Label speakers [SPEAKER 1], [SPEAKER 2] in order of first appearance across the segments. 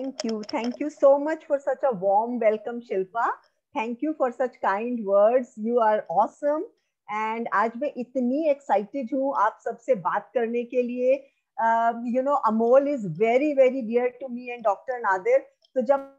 [SPEAKER 1] Thank you so much for such a warm welcome, Shilpa. Thank you for such kind words. You are awesome. And आज मैं इतनी excited हूँ आप सबसे बात करने के लिए. Amol is very, very dear to me and Dr. Nadir. तो जब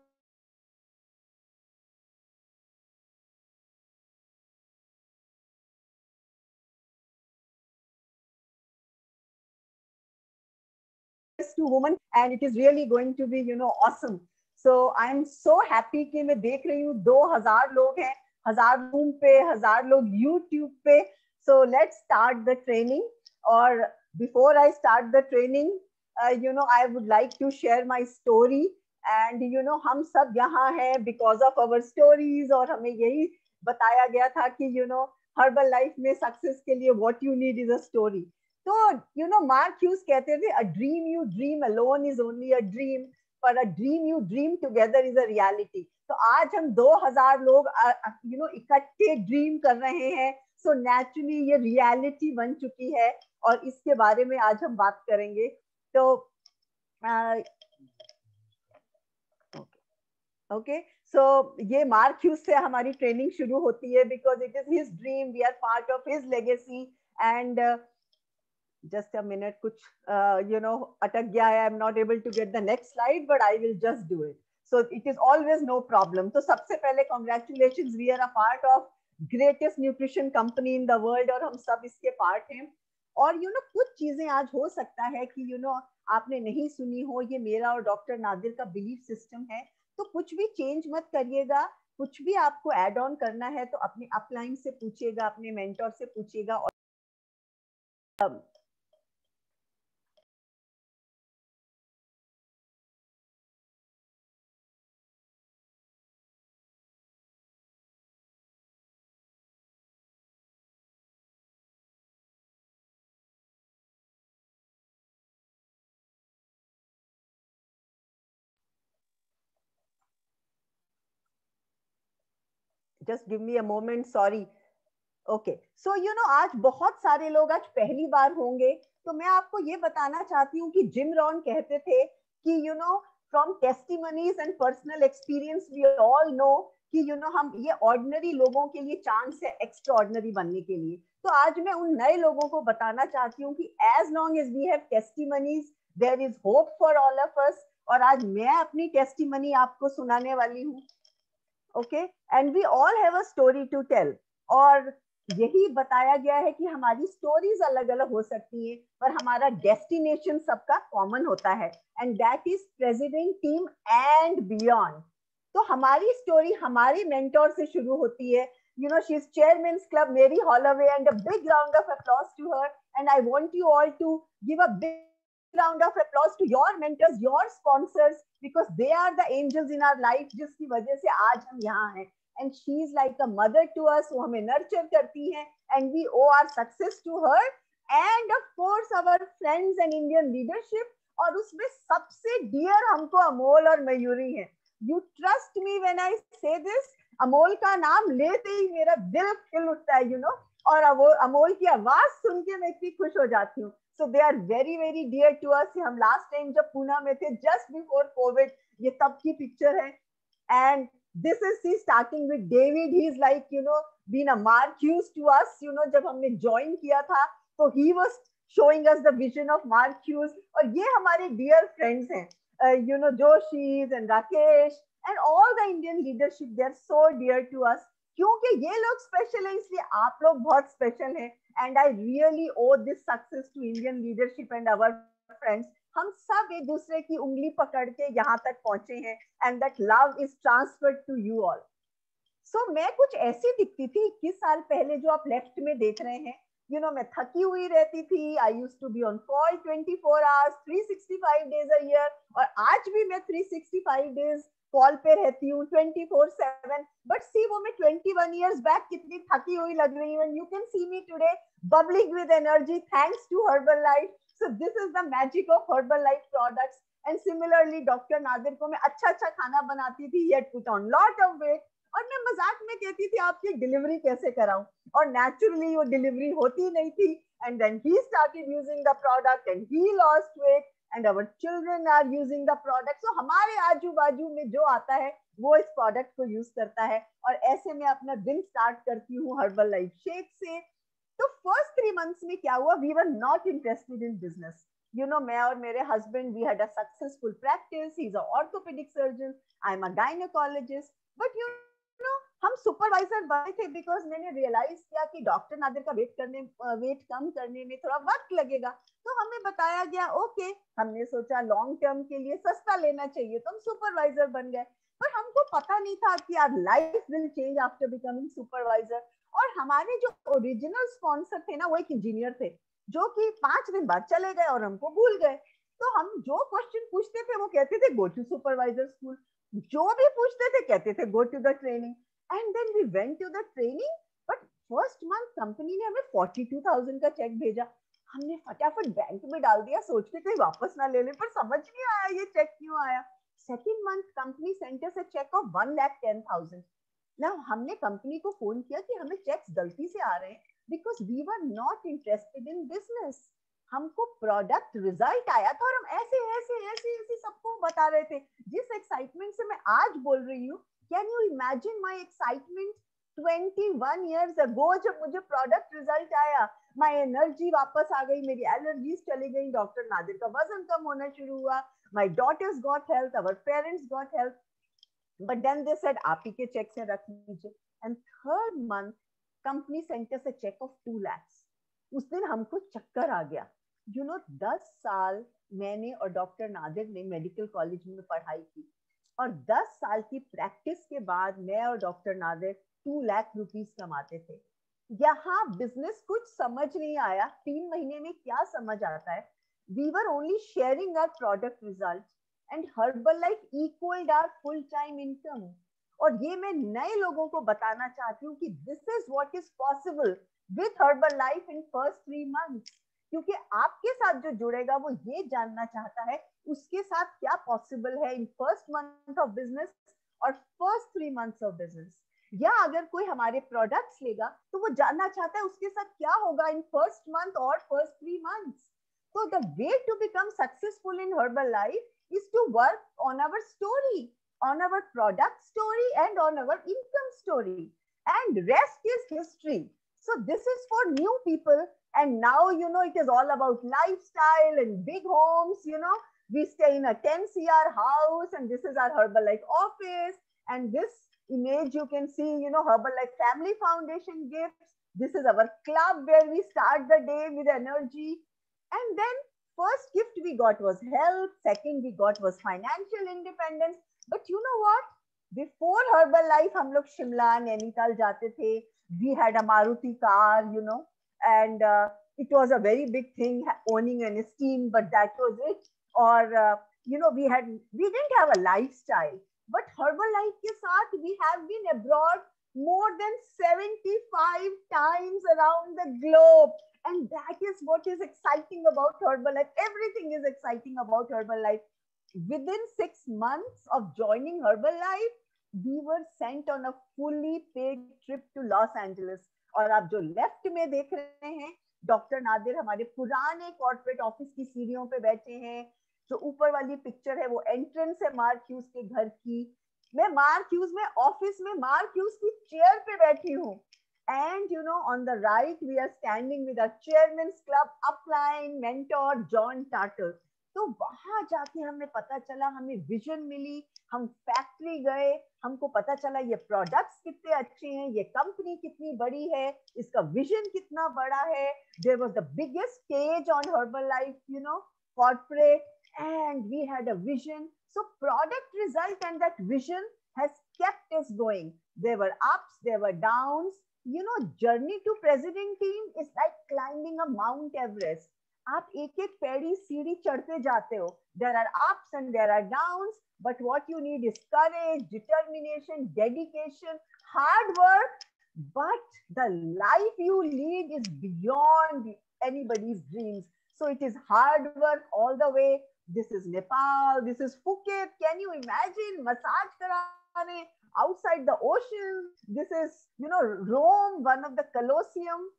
[SPEAKER 1] to woman and it is really going to be awesome. So I am so happy कि मैं देख रही हूँ 2000 लोग हैं, 1000 रूम पे, 1000 लोग यूट्यूब पे. So let's start the training. और before I start the training, I would like to share my story. And हम सब यहाँ हैं because of our stories. और हमें यही बताया गया था कि हर्बल लाइफ में सक्सेस के लिए what you need is a story. तो मार्क ह्यूज कहते थे a dream you dream alone is only a dream, पर a dream you dream together is a reality. तो आज हम 2000 लोग इकट्ठे ड्रीम कर रहे हैं. सो नेचुरली ये रियलिटी बन चुकी है और इसके बारे में आज हम बात करेंगे. तो ओके, सो ये मार्क ह्यूज से हमारी ट्रेनिंग शुरू होती है because it is his dream, we are part of his legacy. And just a minute kuch atak gaya hai. I'm not able to get the next slide but I will just do it, so it is always no problem. So sabse pehle congratulations, we are a part of greatest nutrition company in the world और हम सब इसके part हैं. और कुछ चीजें आज हो सकता है कि आपने नहीं सुनी हो. ये मेरा और डॉक्टर नादिर का बिलीफ सिस्टम है, तो कुछ भी चेंज मत करिएगा. कुछ भी आपको एड ऑन करना है तो अपने अपलाइन से पूछिएगा, अपने मेंटोर से पूछिएगा. और just give me a moment, sorry. Okay, so आज बहुत सारे लोग आज पहली बार होंगे. तो मैं आपको ये बताना चाहती हूँ कि जिम रॉन कहते थे कि from testimonies and personal experience we all know कि हम ये ऑर्डिनरी लोगों के लिए चांस है एक्स्ट्रा ऑर्डिनरी बनने के लिए. तो आज मैं उन नए लोगों को बताना चाहती हूँ कि as long as we have testimonies there is hope for all of us. और आज मैं अपनी टेस्टिमनी आपको सुनाने वाली हूँ. Okay, and we all have a story to tell. और यही बताया गया है कि हमारी स्टोरीज अलग अलग हो सकती है पर हमारा डेस्टिनेशन सबका कॉमन होता है, and that is president team and beyond. तो हमारी स्टोरी हमारी मेंटोर से शुरू होती है. She is chairman's club Mary Holloway, and a big round of applause to her. And I want you all to give a big round of applause to your mentors, your sponsors, because they are the angels in our life जिसकी वजह से आज हम यहाँ हैं. And she is like a mother to us, वो हमें nurture करती हैं, and we owe our success to her. And of course our friends and Indian leadership, और उसमें सबसे dear हमको अमोल और मयूरी हैं. You trust me when I say this, Amol का नाम लेते ही मेरा दिल खिल उठता है, और अमोल की आवाज सुन के मैं इतनी खुश हो जाती हूँ. So they are very, very dear to us. हम last time जब पूना में थे, just before COVID, ये तब की picture है. And this is he starting with David. He's like, been a Mark Hughes to us. जब हमने join किया था, तो he was showing us the vision of Mark Hughes. और ये हमारे dear friends हैं, Joshis and Rakesh and all the Indian leadership. They are so dear to us. क्योंकि ये लोग स्पेशल है, इसलिए आप लोग बहुत स्पेशल हैं. And I really owe this success to Indian leadership and our friends. हम सब एक दूसरे की उंगली पकड़ के यहाँ तक पहुंचे हैं, and that love is transferred to you all. So मैं कुछ ऐसी दिखती थी 21 साल पहले जो आप लेफ्ट में देख रहे हैं. मैं थकी हुई रहती थी. I used to be on call 24 hours 365 days a year. और आज भी मैं 365 डेज कॉल पे रहती हूँ 24/7. बट सी वो मैं 21 years बैक कितनी थकी हुई लग रही हूँ. You can see me today bubbling with energy thanks to Herbalife. So this is the magic of Herbalife products. And similarly doctor Nadir को मैं अच्छा खाना बनाती थी, yet put on lot of weight. और मैं मजाक में कहती थी आपकी डिलीवरी कैसे कराऊं, और नेचुरली वो डिलीवरी होती नहीं थी. And then he started using the product and he lost weight. and our children are using the product. So हमारे आजू बाजू में जो आता है वो इस प्रोडक्ट को यूज करता है, और ऐसे मैं अपना दिन स्टार्ट करती हूँ हर्बल लाइफ शेक से. तो फर्स्ट 3 मंथ्स में क्या हुआ, we were not interested in business. मैं और मेरे husband, we had a successful practice. He is a orthopaedic surgeon, I am a gynaecologist. But हम सुपरवाइजर बने थे बिकॉज मैंने रियलाइज किया कि डॉक्टर नादिर का वेट कम करने में थोड़ा वक्त लगेगा. तो हमें बताया गया, ओके, हमने सोचा लॉन्ग टर्म के लिए सस्ता लेना चाहिए, तो हम सुपरवाइजर बन गए. पर हमको पता नहीं था कि our life will change after becoming supervisor. और हमारे जो ओरिजिनल स्पॉन्सर थे ना, वो एक इंजीनियर थे जो कि 5 दिन बाद चले गए और हमको भूल गए. तो हम जो क्वेश्चन पूछते थे वो कहते थे गो टू सुपरवाइजर स्कूल, जो भी पूछते थे कहते थे go to the training. And then we went to the training. But first month company ने हमें 42,000 का चेक भेजा. हमने फटाफट बैंक में डाल दिया, सोच के कहीं वापस ना ले ले, पर समझ नहीं आया ये चेक क्यों आया. Second month company sent us a cheque of 1,10,000. ना हमने कंपनी को फोन किया कि हमें चेक्स गलती से आ रहे हैं, because we were not interested in business. हमको प्रोडक्ट रिजल्ट आया था और हम ऐसे ऐसे ऐसे ऐसे सबको बता रहे थे. जिस एक्साइटमेंट से मैं आज बोल रही हूँ, can you imagine my excitement 21 years ago जब मुझे प्रोडक्ट रिजल्ट आया. माई एनर्जी वापस आ गई, मेरी एलर्जीज चली गई, डॉक्टर नादिर का वजन कम होना शुरू हुआ, my daughters got health, our parents got health. But then they said आप ही के चेक से रख लीजिए. And third month company sent us a cheque of 2 lakhs. उस दिन हमको चक्कर आ गया. 10 साल मैंने और डॉक्टर नादिर ने मेडिकल कॉलेज में पढ़ाई की, और 10 साल की प्रैक्टिस के बाद मैं और डॉक्टर नादिर 2 लाख रुपीस कमाते थे. यहाँ बिजनेस कुछ समझ नहीं आया. 3 महीने में क्या समझ आता है. We were only sharing our product result, and Herbalife equaled our full time income. और ये मैं नए लोगों को बताना चाहती हूँ कि this is what is possible with Herbalife in first 3 months. क्योंकि आपके साथ जो जुड़ेगा वो ये जानना चाहता है उसके साथ क्या पॉसिबल है in first month of business और फर्स्ट 3 months ऑफ बिजनेस. या अगर कोई हमारे प्रोडक्ट्स लेगा तो वो जानना चाहता है उसके साथ क्या होगा इन फर्स्ट मंथ और first 3 months. So the way to become successful in Herbalife is to work on our story, on our product story, and on our income story. And rest is history. So this is for new people. And now, it is all about lifestyle and big homes. We stay in a 10 CR house, and this is our Herbalife office. And this image you can see, Herbalife Family Foundation gifts. This is our club where we start the day with energy. And then first gift we got was health, second we got was financial independence. But you know what? Before Herbalife, हम लोग शिमला, नैनीताल जाते थे. We had a Maruti car, and it was a very big thing owning an Esteem, but that was it. Or we didn't have a lifestyle. But Herbalife के साथ we have been abroad more than 75 times around the globe. And that is what is exciting about Herbalife. Everything is exciting about Herbalife. Within 6 months of joining Herbalife, we were sent on a fully paid trip to Los Angeles. और आप जो left में देख रहे हैं, doctor Nadir हमारे पुराने corporate office की सीढ़ियों पे बैठे हैं. जो ऊपर वाली पिक्चर है वो एंट्रेंस है मार्क ह्यूज के घर की. मैं मार्क ह्यूज में ऑफिस में मार्क ह्यूज की चेयर पे बैठी हूँ. And on the right, we are standing with our Chairman's Club upline mentor John Tartar. तो वहां जाके हमें पता चला, हमें विजन मिली. हम फैक्ट्री गए, हमको पता चला ये प्रोडक्ट्स कितने अच्छे हैं, ये कंपनी कितनी बड़ी है, इसका विजन कितना बड़ा है. There was the biggest stage on Herbalife, corporate, and we had a vision. So product result and that vision has kept us going. There were ups, there were downs. Journey to president team is like climbing a Mount Everest. आप एक एक पैड़ी सीढ़ी चढ़ते जाते हो. There are ups and there are downs, but what you need is courage, determination, dedication, hard work. But the life you lead is beyond anybody's dreams. So it is hard work all the way. This is Nepal. This is Phuket. Can you imagine massage karane outside the ocean? This is, Rome, one of the Colosseum,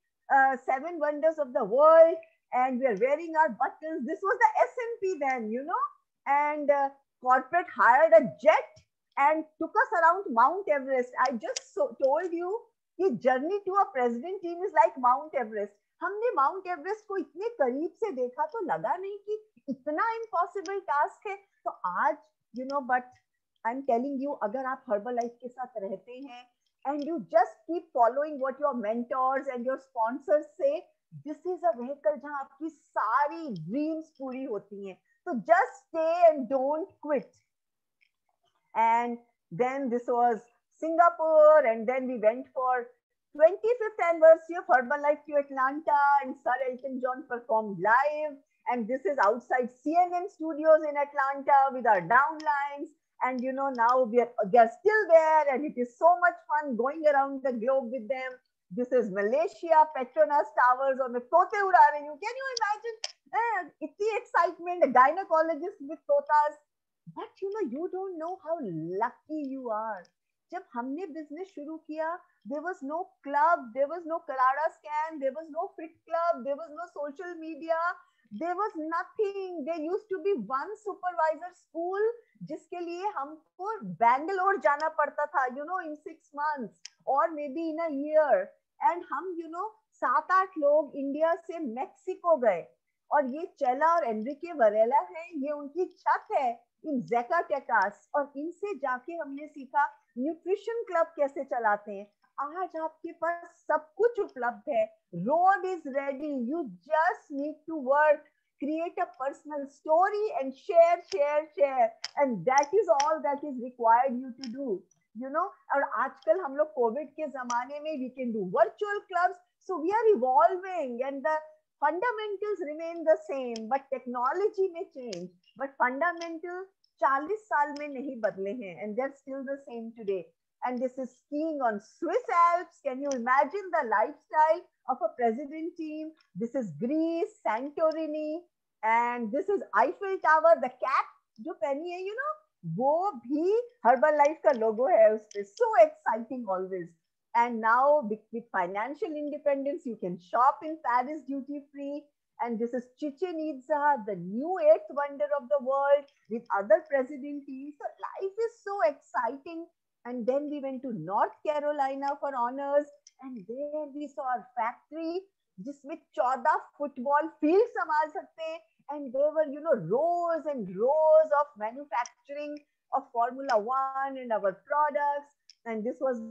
[SPEAKER 1] 7 wonders of the world. and we are wearing our buttons. This was the S&P then, you know, and corporate hired a jet and took us around Mount Everest. I just told you कि journey to a president team is like Mount Everest. हमने mount Everest को इतने करीब से देखा तो लगा नहीं कि इतना इम्पॉसिबल टास्क है. तो आज you know, but I am telling you, अगर आप हर्बल लाइफ के साथ रहते हैं and you just keep following what your mentors and your sponsors say, this is a vehicle जहां आपकी सारी dreams पूरी होती हैं. So just stay and don't quit. And then this was Singapore, and then we went for 25th anniversary of Herbalife to Atlanta, and Sir Elton John performed live. And this is outside CNN studios in Atlanta with our downlines. And you know, now they're still there, and it is so much fun going around the globe with them. This is Malaysia, Petronas Towers, और मैं तोते उड़ा रही हूँ. Can you imagine? इतनी excitement, a gynecologist with totas. But you know, you don't know how lucky you are. जब हमने business शुरू किया, there was no club, there was no Karada scan, there was no fit club, there was no social media, there was nothing. There used to be one supervisor school जिसके लिए हमको Bangalore जाना पड़ता था, you know, in 6 months or maybe in a year. And हम, you know, 7-8 लोग India से Mexico गए. और ये चेला और एनरिके वरेला हैं, ये उनकी छत है इन ज़ेकाटेकास, और इनसे जाके हमने सीखा न्यूट्रिशन क्लब कैसे चलाते हैं. आज आपके पास सब कुछ उपलब्ध है. Road is ready, you just need to work, create a personal story and share, and that is all that is required you to do, you know. और आजकल हम लोग कोविड के जमाने में we can do virtual clubs, so we are evolving and the fundamentals remain the same, but technology may change, but fundamental 40 साल में नहीं बदले हैं, and they're still the same today. And this is skiing on Swiss Alps. Can you imagine the lifestyle of a president team? This is Greece, Santorini, and this is Eiffel Tower. The cap जो पहनी है, you know, वो भी Herbalife का logo है उस पे. So exciting always. And now with financial independence, you can shop in Paris duty free. And this is Chichen Itza, the new 8th wonder of the world, with other president teams. So life is so exciting. And then we went to North Carolina for honors, and there we saw our factory जिसमें 14 football field संभाल सकते हैं, and there were, you know, rows and rows of manufacturing of Formula 1 and our products. And this was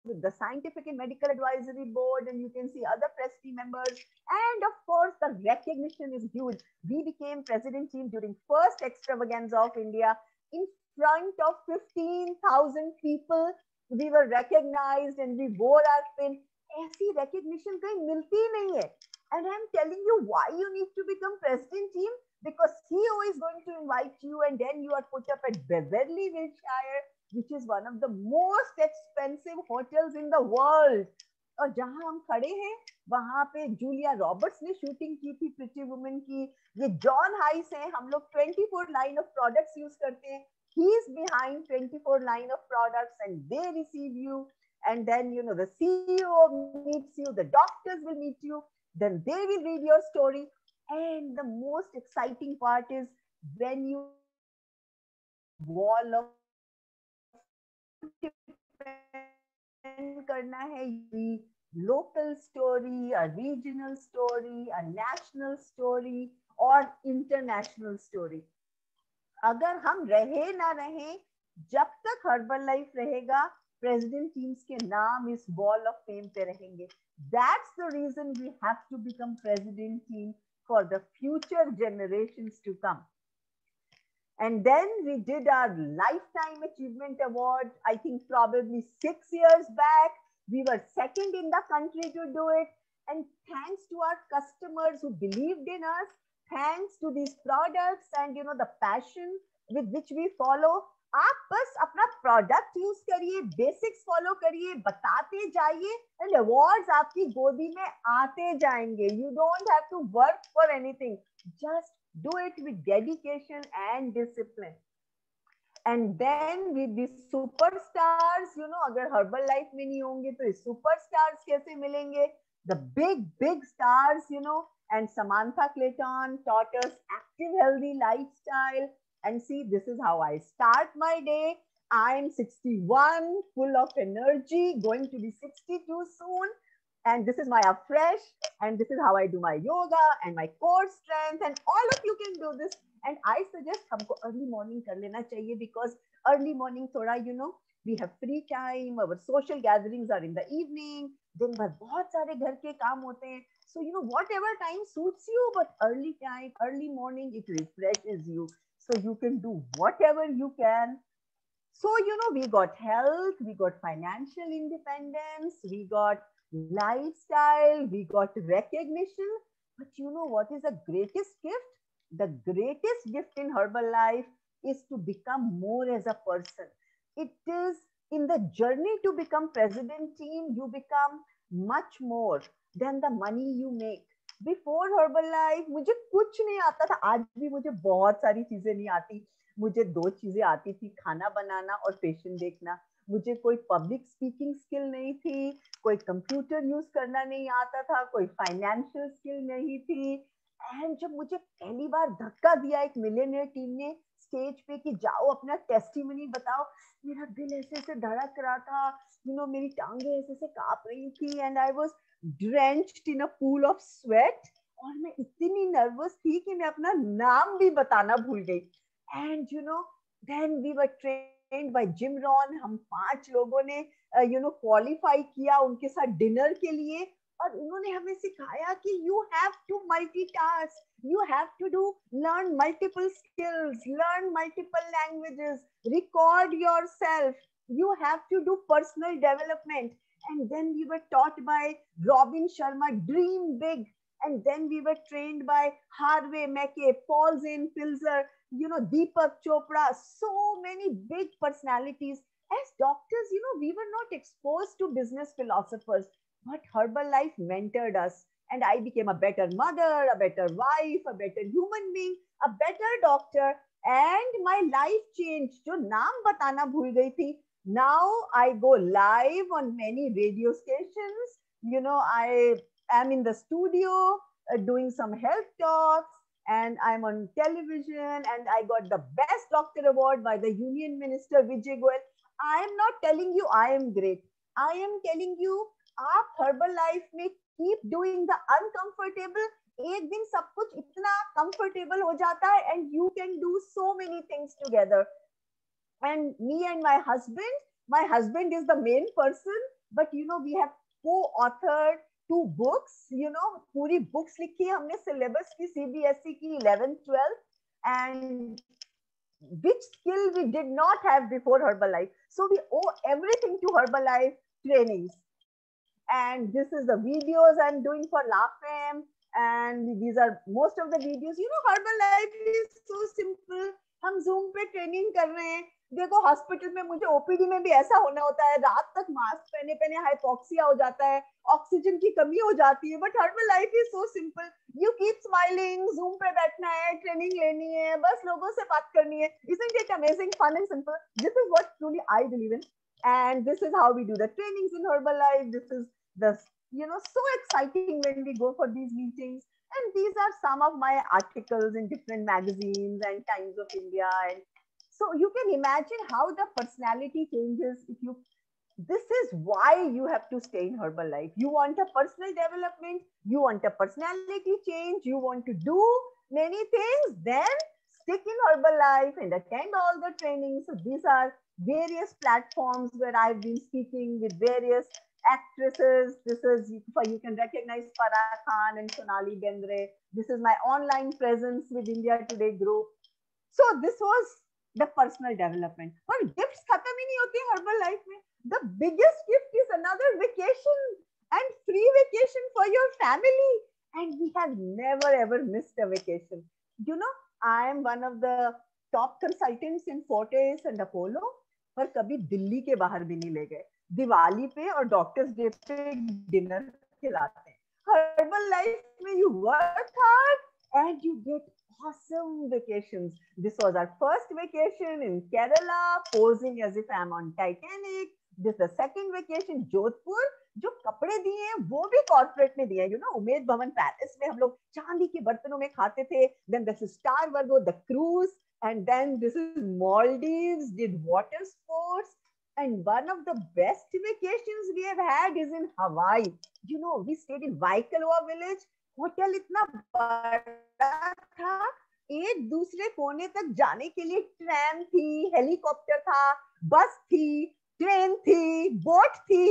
[SPEAKER 1] with the Scientific and Medical Advisory Board, and you can see other press team members. And of course, the recognition is huge. We became president team during first extravaganza of India in front of 15,000 people. We were recognized and we wore our pin. ऐसी recognition कहीं मिलती नहीं है. And I'm telling you why you need to become president team, because CEO is going to invite you, and then you are put up at Beverly Wilshire, which is one of the most expensive hotels in the world. और जहां हम खड़े हैं वहां पे Julia Roberts ने shooting की थी प्रिटी वुमेन की. ये जॉन हाइस हैं. हम लोग 24 लाइन ऑफ प्रोडक्ट्स यूज करते हैं. He is behind 24 line of products, and they receive you. And then, you know, the CEO meets you, the doctors will meet you, then they will read your story. And the most exciting part is when you wall of करना है, local story, a regional story, a national story, or international story. अगर हम रहे ना रहे, जब तक herbal life रहेगा, प्रेसिडेंट टीम्स के नाम इस वॉल ऑफ फेम पे रहेंगे. That's the reason we have to become president team for the future generations to come. And then we did our Lifetime Achievement Award, I think probably 6 years back. We were second in the country to do it. And thanks to our customers who believed in us, thanks to these products and, you know, the passion with which we follow, आप बस अपना product use करिए, basics follow करिए, बताते जाइए, and awards आपकी गोदी में आते जाएंगे. You don't have to work for anything, just do it with dedication and discipline. And then with these superstars, you know, अगर Herbalife में नहीं होंगे तो superstars कैसे मिलेंगे? the big stars, you know. And Samantha Clayton taught us active, healthy lifestyle. And see, this is how I start my day. I'm 61, full of energy, going to be 62 soon. And this is my afresh. And this is how I do my yoga and my core strength. And all of you can do this. And I suggest हमको early morning कर लेना चाहिए, because early morning थोड़ा, you know, we have free time, our social gatherings are in the evening, दिन भर बहुत सारे घर के काम होते हैं. So, you know, whatever time suits you, but early time, early morning, it refreshes you. So you can do whatever you can. So, you know, we got health, we got financial independence, we got lifestyle, we got recognition. But you know what is the greatest gift? The greatest gift in Herbalife is to become more as a person. It is in the journey to become president team, you become much more than the money you make. Before Herbalife, मुझे कुछ नहीं आता था. आज भी मुझे बहुत सारी चीजें नहीं आती. मुझे दो चीजें आती थी, खाना बनाना और पेशेंट देखना. मुझे कोई पब्लिक स्पीकिंग स्किल नहीं थी, कोई कंप्यूटर यूज करना नहीं आता था, कोई फाइनेंशियल स्किल नहीं थी. एंड जब मुझे पहली बार धक्का दिया एक मिलियनेयर टीम ने स्टेज पे कि जाओ अपना टेस्टिमनी बताओ, मेरा दिल ऐसे ऐसे धड़क रहा था, यू नो, मेरी टांगे ऐसे ऐसे कांप रही थी. And I was drenched in a pool of sweat. और मैं इतनी नर्वस थी कि मैं अपना नाम भी बताना भूल गई. And you know, then we were trained by Jim Ron. हम 5 लोगों ने यू नो क्वालिफाई किया उनके साथ डिनर के लिए. और उन्होंने हमें सिखाया कि you have to multitask, you have to do learn multiple skills, learn multiple languages, record yourself, you have to do personal development. And then we were taught by Robin Sharma, dream big. And then we were trained by Harvey Mackay, Paul Zane Pilzer, you know, Deepak Chopra, so many big personalities. As doctors, you know, we were not exposed to business philosophers, but Herbalife mentored us. And I became a better mother, a better wife, a better human being, a better doctor. And my life changed. जो नाम बताना भूल गई थी. Now I go live on many radio stations. You know, I am in the studio doing some health talks, and I'm on television, and I got the best doctor award by the Union Minister Vijay Goyal. I am not telling you I am great. I am telling you, आप Herbalife में keep doing the uncomfortable. एक दिन सब कुछ इतना comfortable हो जाता है, and you can do so many things together. And me and my husband is the main person, but you know, we have co-authored 2 books. You know, पूरी books लिखी है हमने syllabus की, CBSE की 11th 12th, and which skill we did not have before Herbalife. So we owe everything to Herbalife trainings. And this is the videos I'm doing for LaFam, and these are most of the videos. You know, Herbalife is so simple. हम Zoom पे training कर रहे हैं. देखो, hospital में मुझे OPD में भी ऐसा होना होता है, रात तक मास्क पहने पहने हाइपोक्सिया हो जाता है, ऑक्सीजन की कमी हो जाती है. But Herbalife is so simple. You keep smiling, Zoom पे बैठना है, ट्रेनिंग लेनी है, बस लोगों से बात करनी है. Isn't it amazing, fun and simple? This is what truly I believe in. And this is how we do the trainings in Herbalife. This is the, you know, so exciting when we go for these meetings. And these are some of my articles in different magazines and Times of India. And so you can imagine how the personality changes if you, this is why you have to stay in Herbalife. You want a personal development, you want a personality change, you want to do many things, then stick in Herbalife and attend all the trainings. So these are various platforms where I've been speaking with various actresses. This is, you can recognize Farah Khan and Sonali Bendre. This is my online presence with India Today group. So this was the personal development. और gifts खत्म ही नहीं होती Herbalife में. The biggest gift is another vacation and free vacation for your family. And we have never ever missed a vacation. You know, I am one of the top consultants in Fortis and Apollo. पर कभी दिल्ली के बाहर भी नहीं ले गए. दिवाली पे और डॉक्टर्स डे पे डिनर खिलाते हैं. Herbalife में you work hard and you get awesome vacations. This was our first vacation in Kerala, posing as if I'm on Titanic, this the second vacation Jodhpur, जो कपड़े दिए हैं वो भी कॉर्पोरेट में दिए हैं, उमेद भवन पैलेस में हम लोग चांदी के बर्तनों में खाते थे. Then this is Star Virgo the cruise, and then this is Maldives, did water sports, and one of the best vacations we have had is in Hawaii. We stayed in Waikoloa village. Hotel इतना बड़ा था, एक दूसरे कोने तक जाने के लिए ट्रैम थी, हेलीकॉप्टर था, बस थी, ट्रेन थी, बोट थी.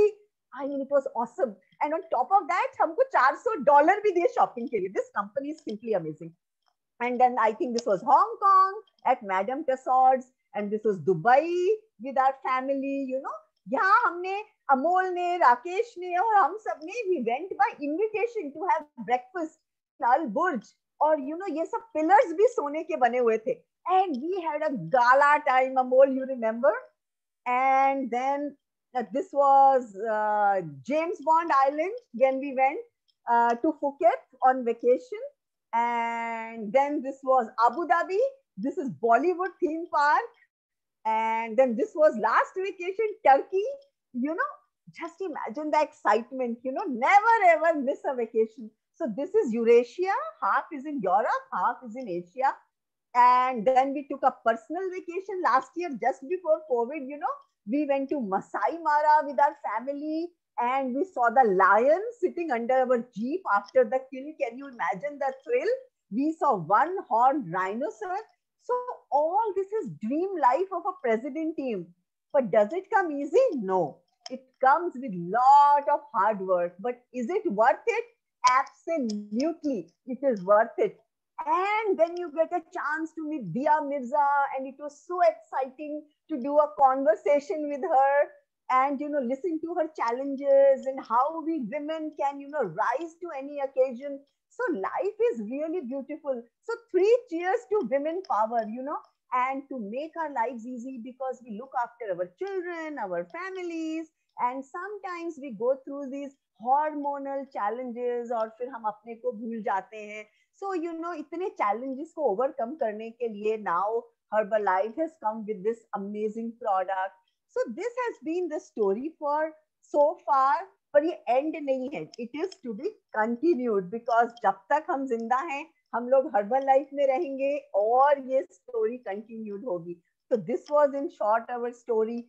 [SPEAKER 1] I mean, it was awesome. And on top of that, हमको $400 भी दिए शॉपिंग के लिए. This company is simply amazing. And then I think this was Hong Kong at Madame Tussauds, and this was Dubai with our family. यहाँ हमने, अमोल ने, राकेश ने और हम सब ने, we went by invitation to have breakfast in Al Burj. और ये सब pillars भी सोने के बने हुए थे. And we had a gala time, Amol, you remember? And then this was James Bond Island when we went to Phuket on vacation. And then this was Abu Dhabi. This is Bollywood theme park. And then this was last vacation, Turkey. Just imagine the excitement, never ever miss a vacation. So this is Eurasia, half is in Europe, half is in Asia. And then we took a personal vacation last year, just before COVID, we went to Masai Mara with our family, and we saw the lion sitting under our jeep after the kill. Can you imagine the thrill? We saw one-horned rhinoceros. So all this is dream life of a president team. But does it come easy? No. It comes with lot of hard work. But is it worth it? Absolutely. It is worth it. And then you get a chance to meet Dia Mirza, and it was so exciting to do a conversation with her and listen to her challenges and how we women can rise to any occasion. So life is really beautiful. So 3 cheers to women power, and to make our lives easy, because we look after our children, our families, and sometimes we go through these hormonal challenges और फिर हम अपने को भूल जाते हैं. So इतने challenges को overcome करने के लिए now Herbalife has come with this amazing product. So this has been the story for so far, पर ये end नहीं है. It is to be continued, because जब तक हम जिंदा हैं, हम लोग Herbalife में रहेंगे और ये story continued होगी. So this was in short our story.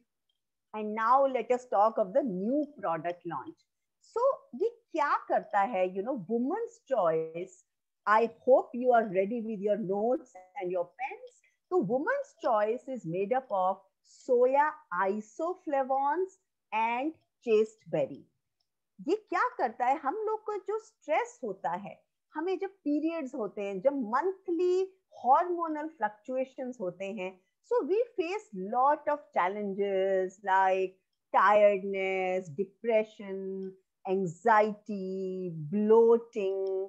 [SPEAKER 1] And now let us talk of the new product launch. So ये क्या करता है? Woman's Choice. I hope you are ready with your notes and your pens. So Woman's Choice is made up of soya isoflavones and chasteberry. ये क्या करता है? हम लोग को जो स्ट्रेस होता है, हमें जब पीरियड्स होते हैं, जब मंथली हार्मोनल फ्लक्चुएशंस होते हैं, so we face lot of challenges like tiredness, depression, anxiety, bloating,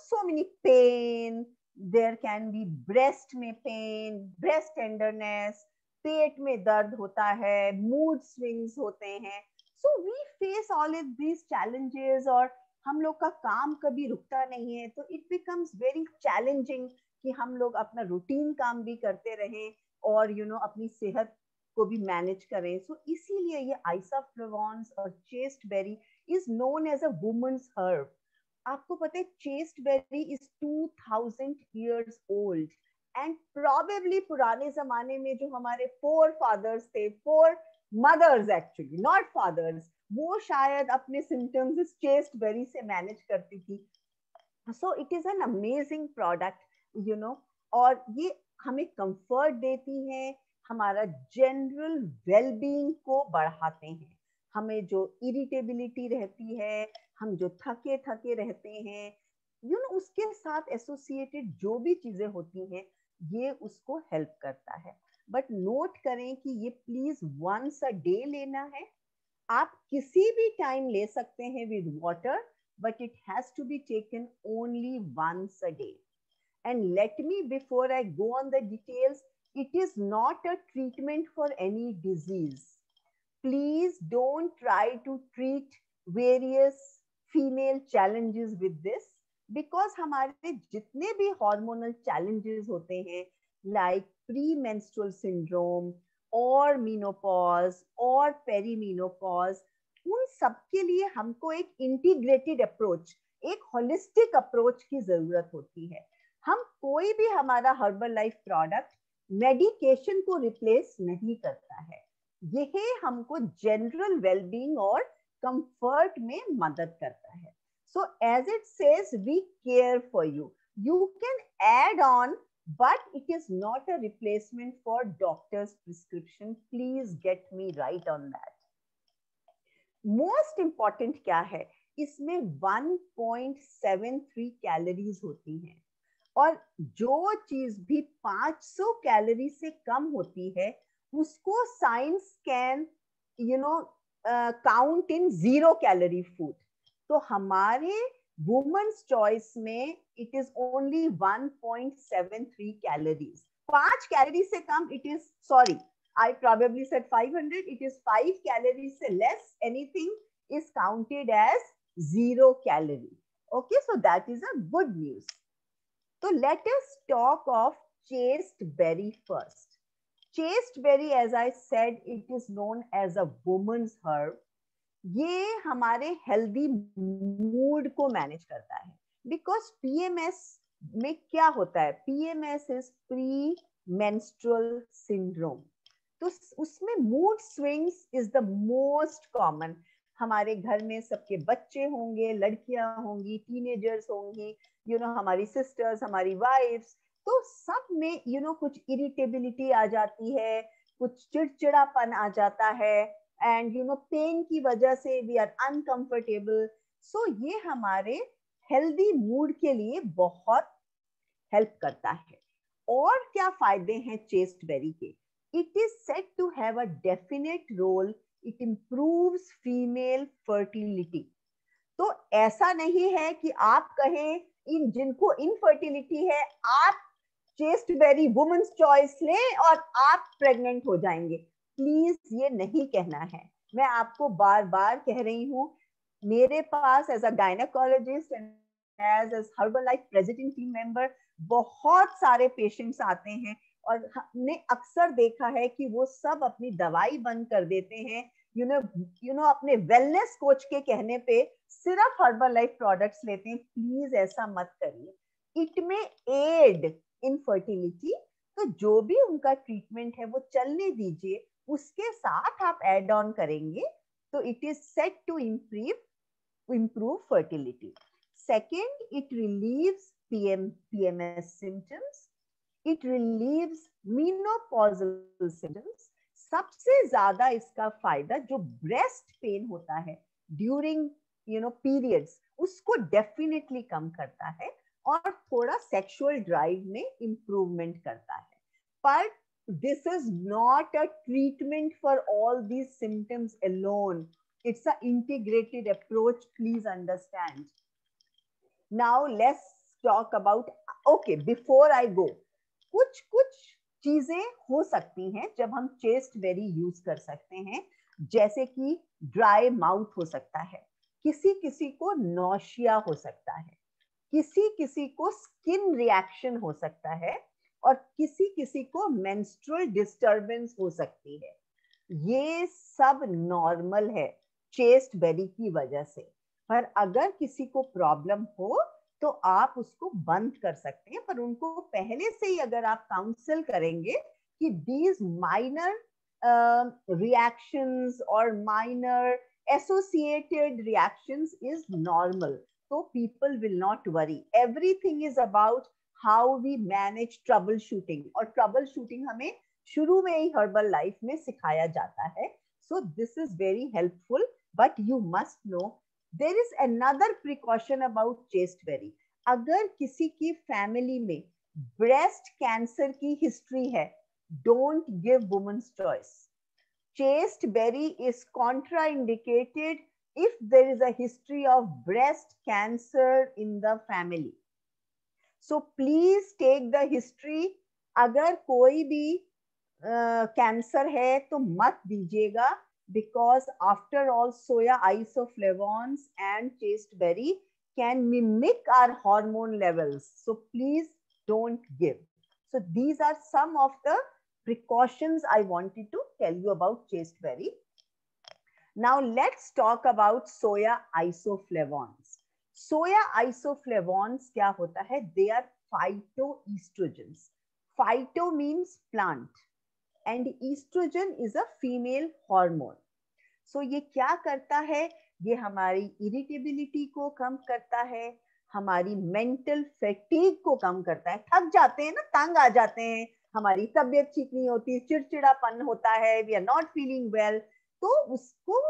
[SPEAKER 1] so many pain. There can be breast में pain, breast tenderness, पेट में दर्द होता है, mood swings होते हैं. So we face all of these challenges, और हम लोग का काम कभी रुकता नहीं है, तो it becomes very challenging कि हम लोग अपना रूटीन काम भी करते रहें और अपनी सेहत को भी मैनेज करें. सो इसीलिए ये आइसोफ्लेवोन्स और chasteberry is known as a women's herb. आपको पता है chasteberry is 2000 years old, and probably पुराने जमाने में जो हमारे फोर फादर्स थे, foremothers actually not fathers, वो शायद अपने सिम्टम्स इस चेस्टबेरी से मैनेज करती थी. So it is an amazing product, और ये हमें कंफर्ट देती हैं, हमारा जनरल वेलबींग को बढ़ाते हैं. हमें जो इरिटेबिलिटी रहती है, हम जो थके थके रहते हैं, उसके साथ एसोसिएटेड जो भी चीजें होती हैं, ये उसको हेल्प करता है. बट नोट करें कि ये प्लीज वंस अ डे लेना है. आप किसी भी टाइम ले सकते हैं with water, but it has to be taken only once a day. And let me, before I go on the details, it is not a treatment for any disease. Please don't try to treat various female challenges with this, because हमारे जितने भी hormonal challenges होते हैं, like premenstrual syndrome, और menopause और पेरीमीनोपॉज, उन सब के लिए हमको एक इंटीग्रेटेड अप्रोच, एक होलिस्टिक अप्रोच की जरूरत होती है. हम कोई भी हमारा हर्बल लाइफ प्रोडक्ट मेडिकेशन को रिप्लेस नहीं करता है. यह हमको जनरल वेलबींग और कंफर्ट में मदद करता है. So as it says, we care for you. You can add on, but it is not a replacement for doctor's prescription. Please get me right on that. Most important क्या है, इसमें 1.73 calories होती हैं, और जो चीज भी 500 कैलोरी से कम होती है उसको science can count in 0 calorie food. तो हमारे वुमेन्स चॉइस में it is only 1.73 calories. 5 calorie से कम it is, sorry, I probably said 500, it is 5 calories से less, anything is counted as 0 calorie. Okay, so that is a good news. So let us talk of chasteberry first. Chasteberry, as I said, it is known as a woman's herb. ये हमारे healthy mood को manage करता है. Because PMS में क्या होता है, PMS is pre menstrual syndrome. तो उसमें mood swings is the most common. हमारे घर में सबके बच्चे होंगे, लड़कियां होंगी, टीनेजर्स होंगी, हमारी सिस्टर्स, हमारी वाइफ्स, तो सब में कुछ इरिटेबिलिटी आ जाती है, कुछ चिड़चिड़ापन आ जाता है, एंड पेन की वजह से वी आर अनकंफर्टेबल. सो ये हमारे हेल्दी मूड के लिए बहुत हेल्प करता है. और क्या फायदे हैं चेस्टबेरी के? It is said to have a definite role, it improves female fertility. तो ऐसा नहीं है कि आप कहें इन जिनको इनफर्टिलिटी है, आप चेस्टबेरी वुमेन्स चॉइस लें और आप प्रेग्नेंट हो जाएंगे. प्लीज ये नहीं कहना है. मैं आपको बार बार कह रही हूँ, मेरे पास as a gynaecologist and as Herbalife president team member बहुत सारे पेशेंट्स आते हैं, और हमने अक्सर देखा है कि वो सब अपनी दवाई बंद कर देते हैं, अपने वेलनेस कोच के कहने पे सिर्फ हर्बल लाइफ प्रोडक्ट्स लेते हैं. प्लीज ऐसा मत करिए. इट में एड इन फर्टिलिटी, तो जो भी उनका ट्रीटमेंट है वो चलने दीजिए, उसके साथ आप एड ऑन करेंगे तो it is said to improve fertility. Second, it relieves PMS symptoms. It relieves menopausal symptoms. सबसे ज्यादा इसका फायदा जो ब्रेस्ट पेन होता है ड्यूरिंग पीरियड्स, उसको डेफिनेटली कम करता है, और थोड़ा सेक्सुअल ड्राइव में इंप्रूवमेंट करता है. पर this is not a treatment for all these symptoms alone. It's an integrated approach, please understand. Now let's talk about, okay, before I go, कुछ चीजें हो सकती हैं जब हम चेस्टबेरी यूज कर सकते हैं. जैसे कि ड्राई माउथ हो सकता है, किसी को नौशिया हो सकता है, किसी को स्किन रिएक्शन हो सकता है, और किसी को मेंस्ट्रुअल डिस्टर्बेंस हो सकती है. ये सब नॉर्मल है चेस्टबेरी की वजह से. पर अगर किसी को प्रॉब्लम हो तो आप उसको बंद कर सकते हैं, पर उनको पहले से ही अगर आप काउंसल करेंगे कि दीज माइनर रिएक्शंस और minor associated reactions is normal, तो people will not worry. Everything is about how we manage troubleshooting, और ट्रबल शूटिंग हमें शुरू में ही हर्बल लाइफ में सिखाया जाता है. So this is very helpful, but you must know there is another precaution about chasteberry. अगर किसी की फैमिली में ब्रेस्ट कैंसर की हिस्ट्री है, don't give women's choice. Chasteberry is contraindicated if there is a history of breast cancer in the family. So please take the history. अगर कोई भी cancer है तो मत दीजिएगा, because after all soya isoflavones and chasteberry can mimic our hormone levels. So please don't give. So these are some of the precautions I wanted to tell you about chasteberry. Now let's talk about soya isoflavones. Soya isoflavones क्या होता है? They are phytoestrogens. Phyto means plant and estrogen is a female hormone. So ये क्या करता है? ये हमारी irritability को कम करता है, हमारी मेंटल फैटीग को कम करता है. थक जाते हैं ना, तंग आ जाते हैं, हमारी तबीयत ठीक नहीं होती, चिड़चिड़ापन होता है, we are not feeling well, तो उसको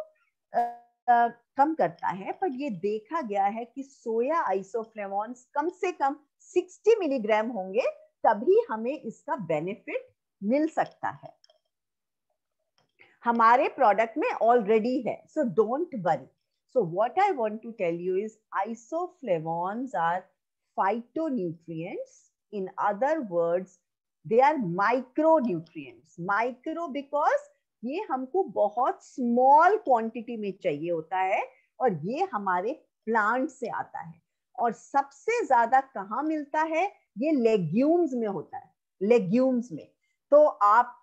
[SPEAKER 1] कम करता है. पर ये देखा गया है कि सोया आइसोफ्लेवोन्स कम से कम 60 मिलीग्राम होंगे, तभी हमें इसका बेनिफिट मिल सकता है. हमारे प्रोडक्ट में ऑलरेडी है, so don't worry. So what I want to tell you is isoflavones are phytonutrients. In other words, they are micronutrients. Micro because ये हमको बहुत small quantity में चाहिए होता है और ये हमारे प्लांट से आता है. और सबसे ज्यादा कहाँ मिलता है? ये लेग्यूम्स में होता है, लेग्यूम्स में. तो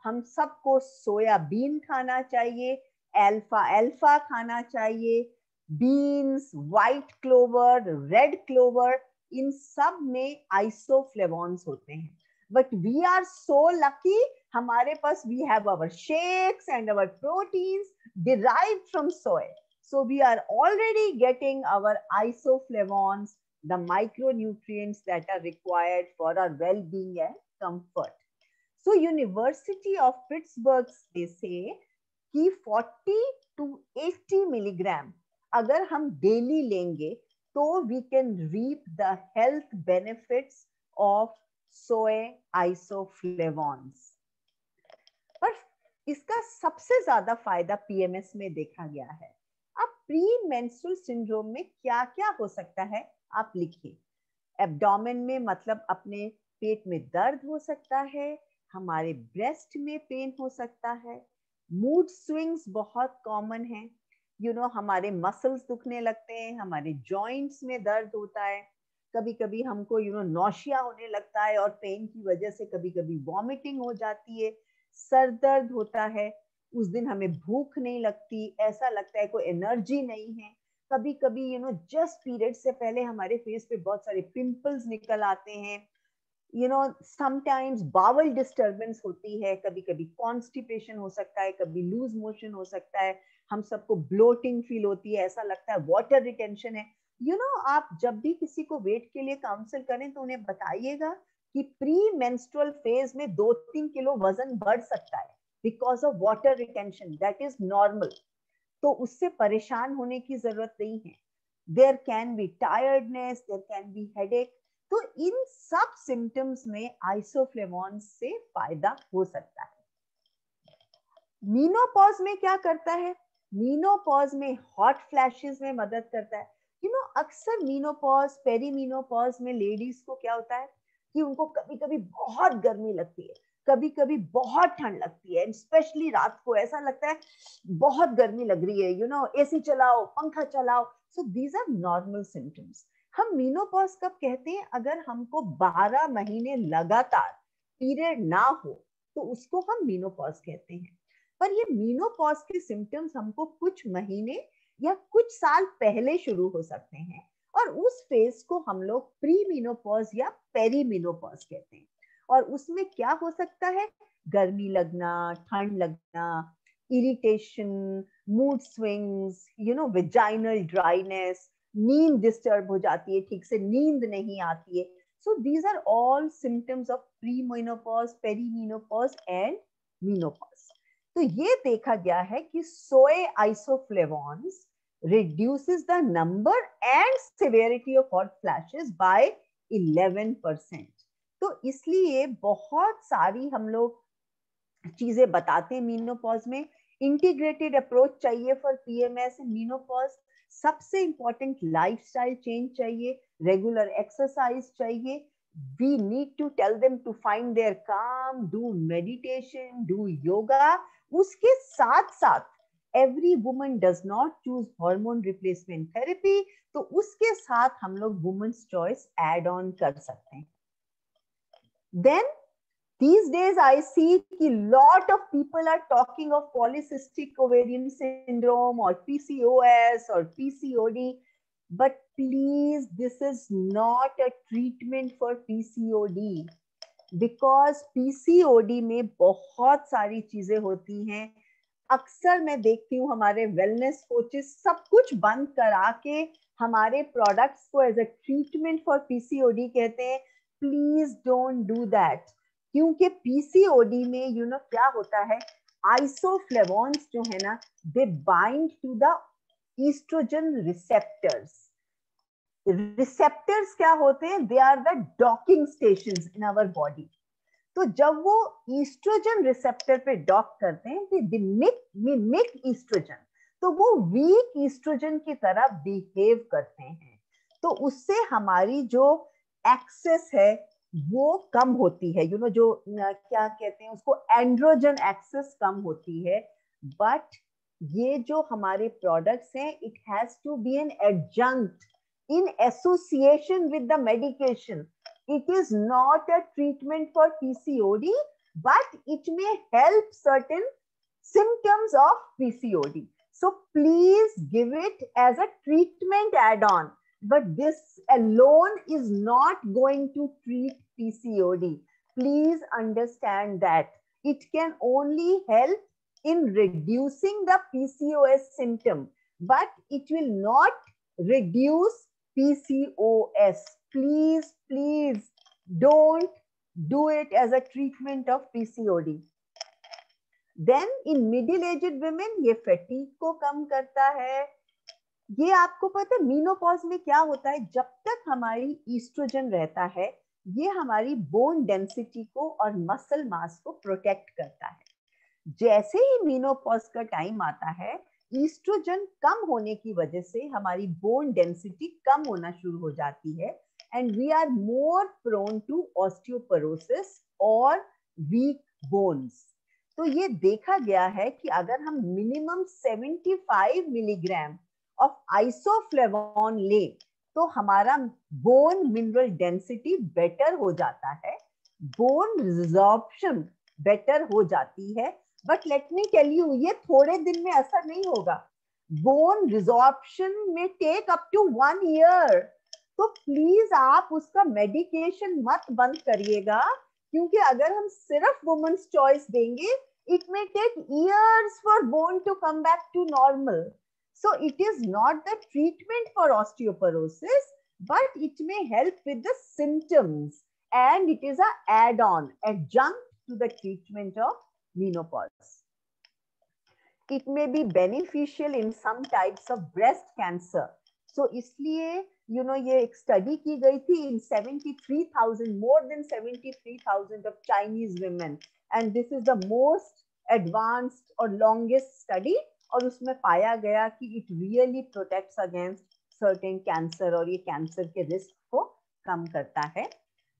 [SPEAKER 1] हम सबको सोयाबीन खाना चाहिए, अल्फा खाना चाहिए, beans, white clover, red clover, इन सब में आइसोफ्लेवोन्स होते हैं. But we are so lucky, हमारे पास we have our shakes and our proteins derived from soy. So we are already getting our isoflavones, the micronutrients that are required for our well-being and comfort. So University of Pittsburgh they say कि 40 to 80 milligram अगर हम daily लेंगे तो we can reap the health benefits of soy isoflavones. पर इसका सबसे ज्यादा फायदा पीएमएस में देखा गया है. अब प्री मेंस्ट्रुअल सिंड्रोम में क्या क्या हो सकता है आप लिखिए. एब्डोमेन में मतलब अपने पेट में दर्द हो सकता है, हमारे ब्रेस्ट में पेन हो सकता है, मूड स्विंग्स बहुत कॉमन है. हमारे मसल्स दुखने लगते हैं, हमारे जॉइंट्स में दर्द होता है, कभी कभी हमको नौशिया होने लगता है और पेन की वजह से कभी कभी वॉमिटिंग हो जाती है, सर दर्द होता है, उस दिन हमें भूख नहीं लगती, ऐसा लगता है कोई एनर्जी नहीं है. कभी कभी जस्ट पीरियड से पहले हमारे फेस पे बहुत सारे पिंपल्स निकल आते हैं. समटाइम्स बावल डिस्टर्बेंस होती है, कभी कभी कॉन्स्टिपेशन हो सकता है, कभी लूज मोशन हो सकता है, हम सबको ब्लोटिंग फील होती है, ऐसा लगता है वाटर रिटेंशन है. आप जब भी किसी को वेट के लिए काउंसिल करें तो उन्हें बताइएगा कि प्री मेंस्ट्रुअल फेज में 2-3 किलो वजन बढ़ सकता है because of water retention. That is normal, तो उससे परेशान होने की जरूरत नहीं है. There can be tiredness, there can be headache. तो इन सब सिम्टम्स में आइसोफ्लेवोन्स से फायदा हो सकता है. मीनोपॉज में क्या करता है? मीनोपॉज में हॉट फ्लैशेस में मदद करता है. अक्सर मीनोपॉज, पेरीमीनोपॉज में लेडीज को क्या होता है कि उनको कभी कभी बहुत गर्मी लगती है, कभी कभी बहुत ठंड लगती है, स्पेशली रात को ऐसा लगता है बहुत गर्मी लग रही है, एसी चलाओ, पंखा चलाओ. So these are normal symptoms. हम मीनोपॉज कब कहते हैं? अगर हमको 12 महीने लगातार पीरियड ना हो तो उसको हम मीनोपॉज कहते हैं. पर ये मीनोपॉज के सिम्टम्स हमको कुछ महीने या कुछ साल पहले शुरू हो सकते हैं और उस फेज को हम लोग प्री मीनोपॉज या पेरीमीनोपॉज कहते हैं. और उसमें क्या हो सकता है? गर्मी लगना, ठंड लगना, irritation, mood swings, vaginal dryness, नींद डिस्टर्ब हो जाती है, ठीक से नींद नहीं आती है. So these are all symptoms of pre menopause, perimenopause and menopause. तो ये देखा गया है कि soy isoflavones reduces the number and severity of hot flashes by 11%. तो इसलिए बहुत सारी हम लोग चीजें बताते हैं मीनोपॉज में. इंटीग्रेटेड अप्रोच चाहिए फॉर पीएमएस एंड मीनोपॉज. सबसे इंपॉर्टेंट लाइफस्टाइल चेंज चाहिए, रेगुलर एक्सरसाइज चाहिए. We need to tell them to find their calm, do meditation, do yoga. उसके साथ साथ every woman does not choose hormone replacement therapy, तो उसके साथ हम लोग women's choice add on कर सकते हैं. Then these days I see कि lot of people are talking of polycystic ovarian syndrome or PCOS or PCOD, but please, this is not a treatment for PCOD, because PCOD में बहुत सारी चीजें होती हैं. अक्सर मैं देखती हूँ हमारे वेलनेस कोचेस सब कुछ बंद करा के हमारे प्रोडक्ट्स को as a treatment for PCOD कहते हैं. प्लीज डोंट डू दैट, क्योंकि पीसीओडी में यू नो क्या होता है, आइसोफ्लेवोन्स जो है ना, they bind to the oestrogen receptors. Receptors क्या होते हैं? They are the docking stations in our body. तो जब वो ईस्ट्रोजन रिसेप्टर पे डॉक करते हैं, दे मिमिक ईस्ट्रोजन, तो वो वीक ईस्ट्रोजन की तरह बिहेव करते हैं. तो उससे हमारी जो एक्सेस है वो कम होती है, यू नो जो क्या कहते हैं उसको, एंड्रोजन एक्सेस कम होती है. बट ये जो हमारे प्रोडक्ट्स हैं, it has to be an adjunct in association with the medication. It is not a treatment for PCOD, but it may help certain symptoms of PCOD. So please give it as a treatment add-on. But this alone is not going to treat PCOD. Please understand that. It can only help in reducing the PCOS symptom, but it will not reduce PCOS. Please, please don't do it as a treatment of PCOD. Then in middle-aged women, ये fatigue को कम करता है. ये आपको पता है menopause में क्या होता है? जब तक हमारी ईस्ट्रोजन रहता है, ये हमारी बोन डेंसिटी को और मसल मास को प्रोटेक्ट करता है. जैसे ही मेनोपॉज का टाइम आता है, ईस्ट्रोजन कम होने की वजह से हमारी बोन डेंसिटी कम होना शुरू हो जाती है, and we are more prone to osteoporosis और वीक बोन्स. तो ये देखा गया है कि अगर हम मिनिमम 75 मिलीग्राम ऑफ आइसोफ्लेवोन ले, तो हमारा बोन मिनरल डेंसिटी बेटर हो जाता है, बोन रिजॉर्प्शन बेटर हो जाती है. But let me tell you, ये थोड़े दिन में असर नहीं होगा. बोन रिजॉर्प्शन में टेक अप टू 1 year. तो प्लीज आप उसका मेडिकेशन मत बंद करिएगा, क्योंकि अगर हम सिर्फ वुमेन्स चॉइस देंगे, it may take years for bone to come back to normal. So it is not the treatment for osteoporosis, but it may help with the symptoms, and it is an add-on, adjunct to the treatment of menopause. It may be beneficial in some types of breast cancer. So इसलिए you know ये एक study की गई थी in 73,000, more than 73,000 of Chinese women, and this is the most advanced or longest study, और उसमें पाया गया कि it really protects against certain cancer, और ये कैंसर के रिस्क को कम करता है.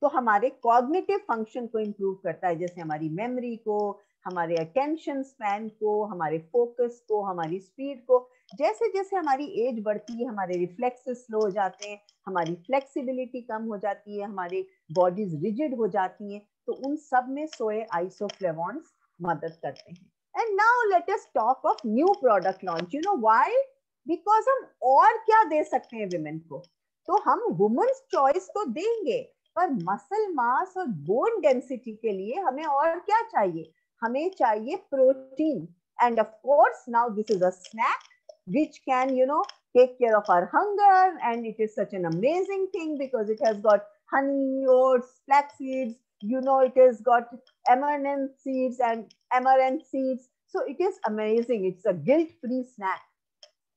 [SPEAKER 1] तो हमारे कॉग्निटिव फंक्शन को इम्प्रूव करता है, जैसे हमारी मेमोरी को, हमारे अटेंशन स्पैन को, हमारे फोकस को, हमारी स्पीड को. जैसे जैसे हमारी एज बढ़ती है, हमारे रिफ्लेक्सेस स्लो हो जाते हैं, हमारी फ्लेक्सिबिलिटी कम हो जाती है, हमारी बॉडीज रिजिड हो जाती हैं. तो उन सब में सोए आइसोफ्लेवोन्स मदद करते हैं. And now let us talk of new product launch. You know why? Because हम और क्या दे सकते हैं विमेन को? तो हम वुमेन्स चॉइस तो देंगे, पर मसल मास और बोन डेंसिटी के लिए हमें और क्या चाहिए? हमें चाहिए protein. And of course now this is a snack which can, you know, take care of our hunger, and it is such an amazing thing because it has got honey, oats, flax seeds, you know, it has got amaranth seeds and amaranth seeds. So it is amazing. It's a guilt-free snack.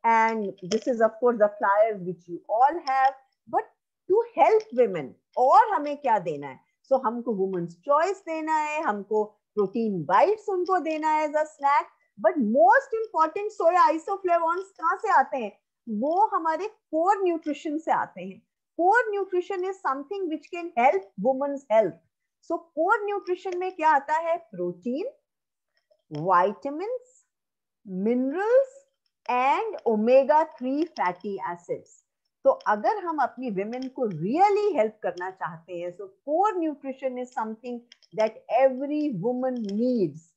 [SPEAKER 1] And this is of course the flyers which you all have. But to help women, और हमें क्या देना है? So हमको women's choice देना है, हमको protein bites उनको देना है as a snack. But most important soya isoflavones कहाँ से आते हैं? वो हमारे कोर न्यूट्रिशन से आते हैं. Core nutrition is something which can help women's health. So core nutrition में क्या आता है? Protein, vitamins, minerals and omega 3 fatty acids. तो अगर हम अपनी विमेन को रियली हेल्प करना चाहते हैं, so core nutrition is something that every woman needs.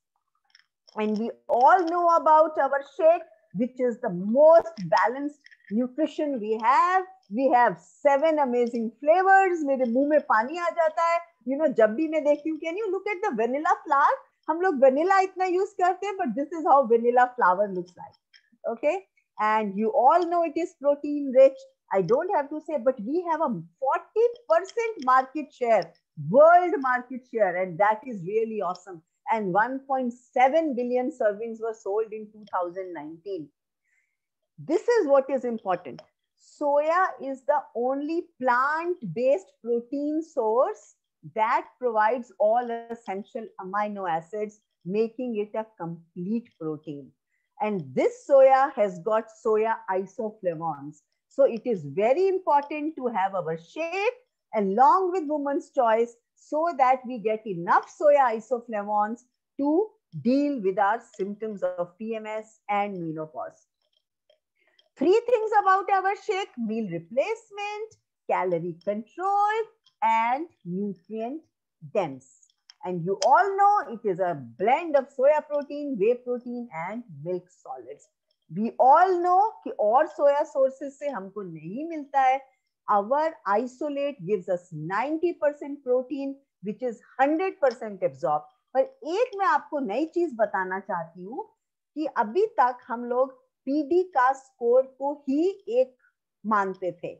[SPEAKER 1] And we all know about our shake, which is the most balanced nutrition we have. We have 7 amazing flavors. मेरे मुंह में पानी आ जाता है. You know, जब भी मैं देखती हूँ, can you look at the vanilla flower? हम लोग vanilla इतना use करते हैं, but this is how vanilla flower looks like. Okay, and you all know it is protein rich. I don't have to say, but we have a 40% market share, world market share, and that is really awesome. And 1.7 billion servings were sold in 2019. This is what is important. Soya is the only plant-based protein source that provides all essential amino acids, making it a complete protein. And this soya has got soya isoflavones. So it is very important to have our shake along with Woman's Choice so that we get enough soya isoflavones to deal with our symptoms of PMS and menopause. 3 things about our shake: meal replacement, calorie control, and nutrient dense. And you all know it is a blend of soya protein, whey protein, and milk solids. We all know कि और soya sources से हमको नहीं मिलता है. Our isolate gives us 90% protein, which is 100% absorbed. पर एक मैं आपको नई चीज बताना चाहती हूँ कि अभी तक हम लोग पीडी का स्कोर को ही एक मानते थे.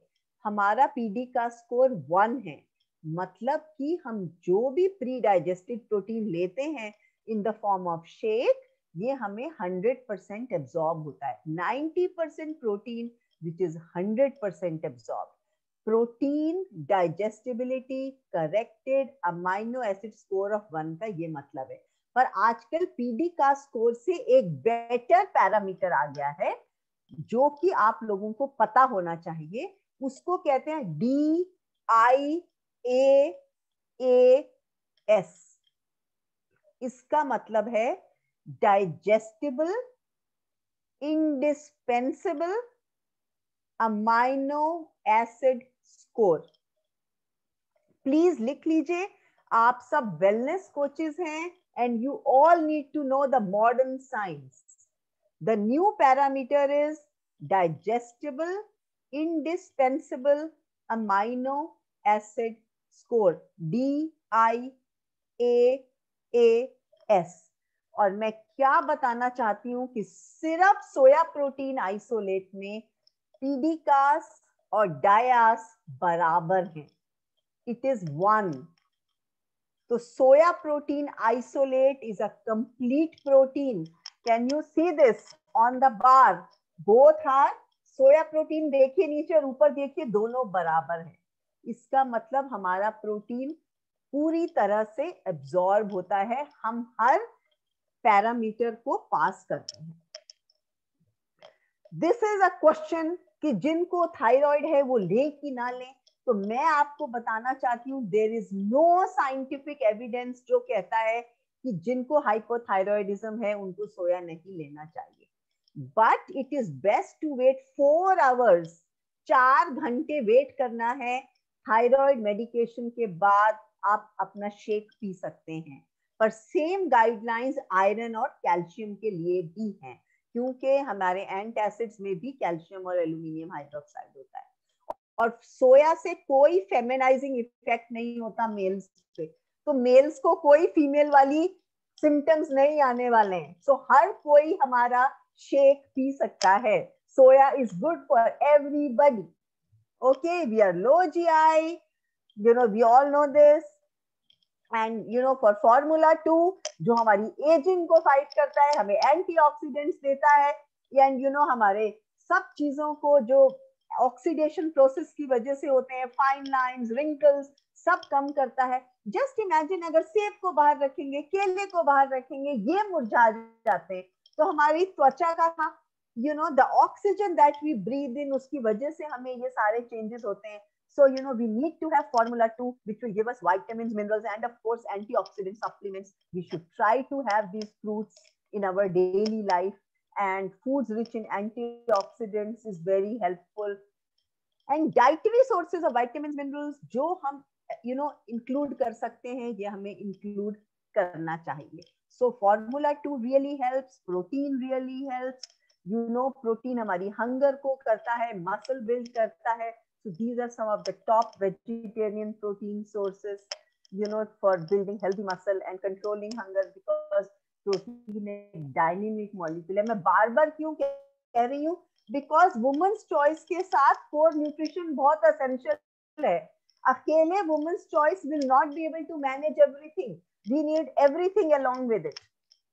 [SPEAKER 1] हमारा पीडी का स्कोर 1 है. मतलब कि हम जो भी प्री डाइजेस्टेड प्रोटीन लेते हैं in the form of shake, ये हमें 100% एब्जॉर्ब होता है. 90% protein which is 100% absorb. Protein digestibility corrected amino acid score of 1 का ये मतलब है. पर आजकल पीडी का स्कोर से एक बेटर पैरामीटर आ गया है जो कि आप लोगों को पता होना चाहिए. उसको कहते हैं DIAAS. इसका मतलब है digestible indispensable amino acid score. Please लिख लीजिए. आप सब वेलनेस कोचेस हैं and you all need to know the modern science. The new parameter is digestible indispensable amino acid score, DIAAS. और मैं क्या बताना चाहती हूँ कि सिर्फ सोया प्रोटीन आइसोलेट में पीडीकास और डायास बराबर हैं. It is 1. So soya protein isolate is a complete protein. Can you see this on the bar? Both are soya protein. देखिए नीचे और ऊपर देखिए, दोनों बराबर हैं. इसका मतलब हमारा प्रोटीन पूरी तरह से एब्जॉर्ब होता है. हम हर पैरामीटर को पास करते हैं. This is a question कि जिनको थायराइड है वो ले कि ना ले. तो मैं आपको बताना चाहती हूँ there is no scientific evidence जो कहता है कि जिनको हाइपोथायरॉयडिज्म है उनको सोया नहीं लेना चाहिए. But it is best to wait 4 hours. 4 घंटे वेट करना है. थायराइड मेडिकेशन के बाद आप अपना शेक पी सकते हैं. पर सेम गाइडलाइंस आयरन और कैल्शियम के लिए भी हैं, क्योंकि हमारे एंटासिड्स में भी कैल्शियम और एल्यूमिनियम हाइड्रोक्साइड होता है. और सोया से कोई फेमिनाइजिंग इफेक्ट नहीं होता मेल्स पे. तो मेल्स को कोई फीमेल वाली सिम्टम्स नहीं आने वाले हैं. सो हर कोई हमारा शेक पी सकता है. Soya is good for everybody. Okay, we are low GI, you know, we all know this. And you know, for formula 2 जो हमारी एजिंग को फाइट करता है, हमें एंटीऑक्सीडेंट्स देता है, एंड यू नो हमारे सब चीजों को जो ऑक्सीडेशन प्रोसेस की वजह से होते हैं, फाइन लाइंस, रिंकल्स, सब कम करता है. जस्ट इमेजिन अगर सेब को बाहर रखेंगे, केले को बाहर रखेंगे, ये मुरझा जाते हैं, तो हमारी त्वचा का you know the oxygen that we breathe in, उसकी वजह से हमें ये सारे चेंजेस होते हैं. So, you know, we need to have Formula 2, which will give us vitamins, minerals, and of course, antioxidant supplements. We should try to have these fruits in our daily life. And foods rich in antioxidants is very helpful. And dietary sources of vitamins, minerals, जो हम include कर सकते हैं, ये हमें include करना चाहिए. So formula 2 really helps, protein really helps. Protein हमारी हंगर को करता है, मसल बिल्ड करता है. So these are some of the top vegetarian protein sources, for building healthy muscle and controlling hunger, because protein एक dynamic molecule है. मैं बार बार क्यों कह रही हूँ? Because women's choice के साथ core nutrition बहुत essential है. अकेले women's choice will not be able to manage everything. We need everything along with it.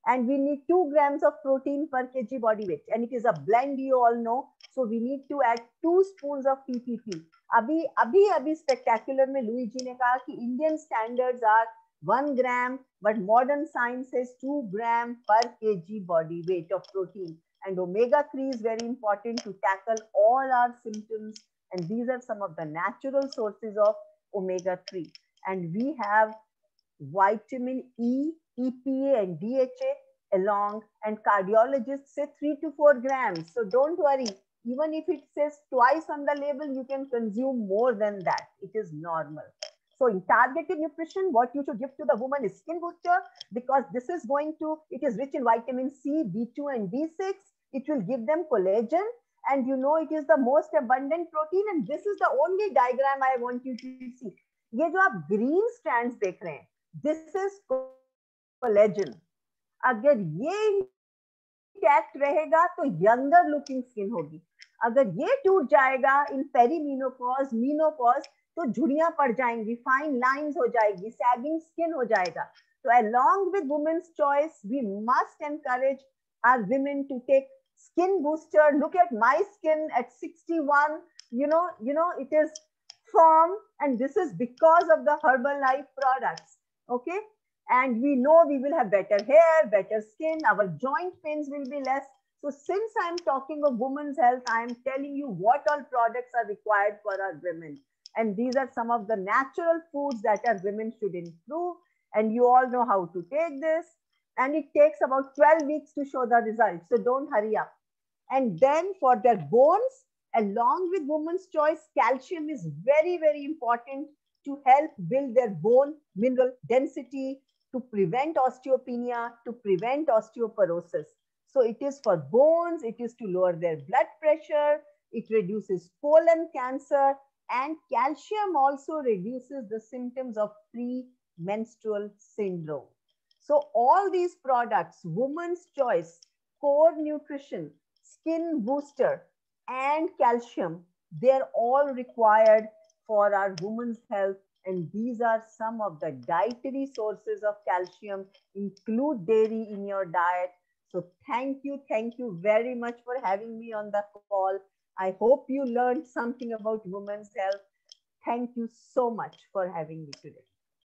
[SPEAKER 1] And we need 2 grams of protein per kg body weight. And it is a blend, you all know. So we need to add 2 spoons of PPP. अभी spectacular में Louis जी ने कहा कि Indian standards are 1 gram, but modern science says 2 gram per kg body weight of protein. And omega-3 is very important to tackle all our symptoms. And these are some of the natural sources of omega-3. And we have vitamin E, EPA and DHA along, and cardiologists say 3 to 4 grams. So don't worry, even if it says twice on the label, you can consume more than that. It is normal. So in targeted nutrition, what you should give to the woman is skin booster, because this is it is rich in vitamin C, B2 and B6. It will give them collagen, and it is the most abundant protein, and this is the only diagram I want you to see. ये जो आप green strands देख रहे हैं, this is collagen. अगर ये intact रहेगा तो यंगर लुकिंग स्किन होगी. अगर ये टूट जाएगा इन पेरीमेनोपॉज, मीनोपॉज, तो झुर्रियां पड़ जाएंगी, फाइन लाइंस हो जाएगी, सैगिंग स्किन हो जाएगा. So along with women's choice, we must encourage our women to take skin booster. Look at my skin at 61. It is firm, and this is because of the Herbalife products. Okay, and we know we will have better hair, better skin, our joint pains will be less. So since I'm talking of women's health, I'm telling you what all products are required for our women. And these are some of the natural foods that our women should improve. And you all know how to take this. And it takes about 12 weeks to show the results. So don't hurry up. And then for their bones, along with women's choice, calcium is very, very important to help build their bone mineral density, to prevent osteopenia, to prevent osteoporosis. So it is for bones, it is to lower their blood pressure, it reduces colon cancer, and calcium also reduces the symptoms of premenstrual syndrome. So all these products, women's choice, core nutrition, skin booster, and calcium, they're all required for our women's health. And these are some of the dietary sources of calcium. Include dairy in your diet. So thank you very much for having me on the call. I hope you learned something about women's health. Thank you so much for having me today.